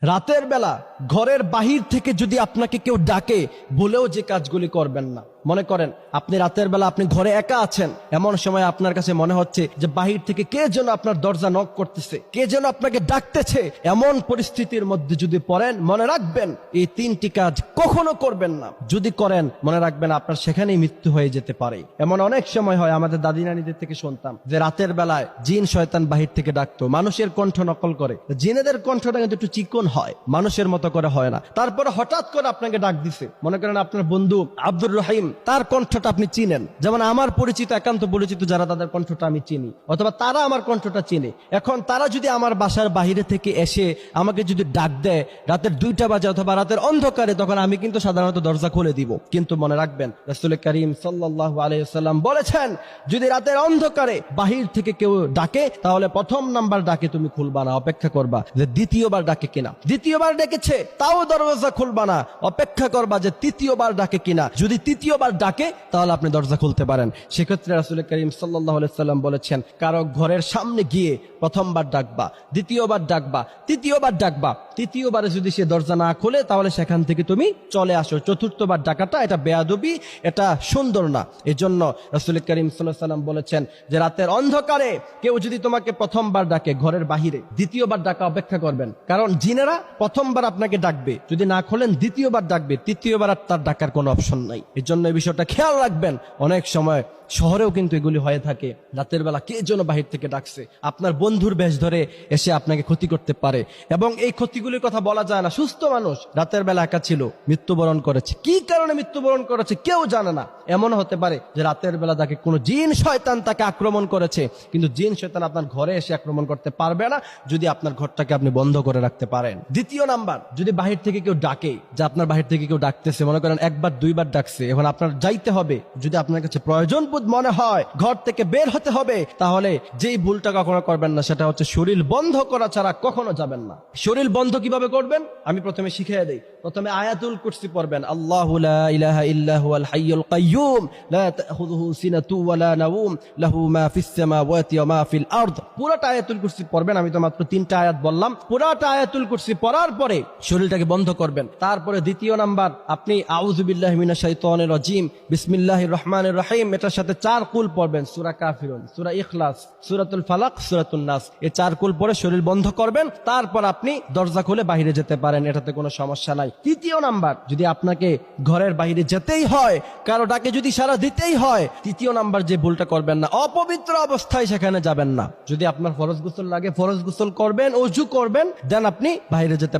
রাতের বেলা ঘরের বাহির থেকে যদি আপনাকে কেউ ডাকে বলেও যে কাজগুলি করবেন না। মনে করেন আপনি রাতের বেলা আপনি ঘরে একা আছেন, এমন সময় আপনার কাছে মনে হচ্ছে যে বাহির থেকে কে যেন আপনার দরজা নক করতেছে, কে যেন আপনাকে ডাকতেছে। এমন পরিস্থিতির মধ্যে যদি পড়েন, মনে রাখবেন এই তিনটি কাজ কখনো করবেন না। যদি করেন, মনে রাখবেন আপনার সেখানেই মৃত্যু হয়ে যেতে পারে। এমন অনেক সময় হয়, আমাদের দাদি নানিদের থেকে শুনতাম যে রাতের বেলায় জিন শয়তান বাহির থেকে ডাকতো, মানুষের কণ্ঠ নকল করে। জিনেদের কণ্ঠটা কিন্তু একটু চিকন হয়, মানুষের মতো করে হয় না। তারপরে হঠাৎ করে আপনাকে ডাক দিছে, মনে করেন আপনার বন্ধু আব্দুর রহিম, তার কণ্ঠটা আপনি চিনেন, যেমন আমার পরিচিত একান্ত পরিচিত যারা, তাদের কণ্ঠটা আমি চিনি, অথবা তারা আমার কণ্ঠটা চিনে। এখন তারা যদি আমার বাসার বাহিরে থেকে এসে আমাকে যদি ডাক দেয় রাতের 2টা বাজে অথবা রাতের অন্ধকারে, তখন আমি কিন্তু সাধারণত দরজা খুলে দিব। কিন্তু মনে রাখবেন রাসূল করিম সাল্লাল্লাহু আলাইহি ওয়াসাল্লাম বলেছেন, যদি রাতের অন্ধকারে বাহির থেকে কেউ ডাকে তাহলে প্রথম নাম্বার ডাকে তুমি খুলবা না, অপেক্ষা করবা যে দ্বিতীয়বার ডাকে কিনা। দ্বিতীয়বার ডেকেছে তাও দরজা খুলবা না, অপেক্ষা করবা যে তৃতীয়বার ডাকে কিনা। যদি তৃতীয়বার ডাকে তাহলে আপনি দরজা খুলতে পারেন। সেক্ষেত্রে রাসূল করিম সাল্লাল্লাহু আলাইহি ওয়াসাল্লাম বলেছেন, কারো ঘরের সামনে গিয়ে প্রথমবার ডাকবা, দ্বিতীয়বার ডাকবা, তৃতীয়বার ডাকবা। তৃতীয়বারে যদি সে দরজা না খোলে তাহলে সেখান থেকে তুমি চলে আসো। চতুর্থবার ডাকাটা এটা বেয়াদবি, এটা সুন্দর না। এজন্য রাসূল করিম সাল্লাল্লাহু আলাইহি ওয়াসাল্লাম বলেছেন যে রাতের অন্ধকারে কেউ যদি তোমাকে প্রথমবার ডাকে ঘরের বাহিরে, দ্বিতীয়বার ডাকা অপেক্ষা করবেন, কারণ জিনেরা প্রথমবার আপনাকে ডাকবে, যদি না খোলেন দ্বিতীয়বার ডাকবে, তৃতীয়বার আর তার ডাকার কোনো অপশন নাই। এর জন্য এই বিষয়টা খেয়াল রাখবেন। অনেক সময় শহরেও কিন্তু এগুলি হয়ে থাকে, রাতের বেলা কে যেন বাহির থেকে ডাকছে, আপনার বন্ধুর বেশ ধরে এসে আপনাকে ক্ষতি করতে পারে। এবং এই ক্ষতিগুলির কথা বলা যায় না। সুস্থ মানুষ রাতের বেলা একা ছিল, মৃত্যুবরণ করেছে, কি কারণে মৃত্যুবরণ করেছে কেউ জানে না। এমন হতে পারে যে রাতের বেলা তাকে কোনো জিন শয়তান তাকে আক্রমণ করেছে, কিন্তু জিন শয়তান আপনার ঘরে এসে আক্রমণ করতে পারবে না যদি আপনার ঘরটাকে আপনি বন্ধ করে রাখতে পারেন। দ্বিতীয় নাম্বার, যদি বাহির থেকে কেউ ডাকে, যে আপনার বাহির থেকে কেউ ডাকতেছে, মনে করেন একবার 2বার ডাকছে, এখন আপনার যাইতে হবে, যদি আপনার কাছে প্রয়োজন মনে হয় ঘর থেকে বের হতে হবে, তাহলে যেই ভুলটা কখনো করবেন না সেটা হচ্ছে শরীর বন্ধ করা ছাড়া কখনো যাবেন না। শরীর বন্ধ কিভাবে করবেন আমি প্রথমে শিখিয়ে দেই। প্রথমে আয়াতুল কুরসি পড়বেন, আল্লাহু লা ইলাহা ইল্লা হুয়াল হাইয়ুল কাইয়্যুম লা তাখুযুহু সিনাতু ওয়া লা নাওম লাহু মা ফিস সামাওয়াতি ওয়া মা ফিল আরদ। পুরোটা আয়াতুল কুরসি পড়বেন। আমি তো মাত্র 3টা আয়াত বললাম। পুরোটা আয়াতুল কুরসি পড়ার পরে শরীরটাকে বন্ধ করবেন। তারপরে দ্বিতীয় নাম্বার, আপনি আউযু বিল্লাহি মিনাশ শাইতানির রাজিম বিসমিল্লাহির রহমানির রহিম, এটার সাথে 4 কুল পড়বেন, সূরা কাফিরুন, সূরা ইখলাস, সূরাতুল ফালাক, সূরাতুন নাস। এই 4 কুল পড়ে শরীর বন্ধ করবেন। তারপর আপনি দরজা খুলে বাইরে যেতে পারেন, এটাতে কোনো সমস্যা নাই। তৃতীয় নাম্বার, যদি আপনাকে ঘরের বাইরে যেতেই হয়, কারো ডাকে যদি সাড়া দিতেই হয়, তৃতীয় নাম্বার যে ভুলটা করবেন না, অপবিত্র অবস্থায় সেখানে যাবেন না। যদি আপনার ফরজ গোসল লাগে, ফরজ গোসল করবেন, ওযু করবেন, দেন আপনি বাইরে যেতে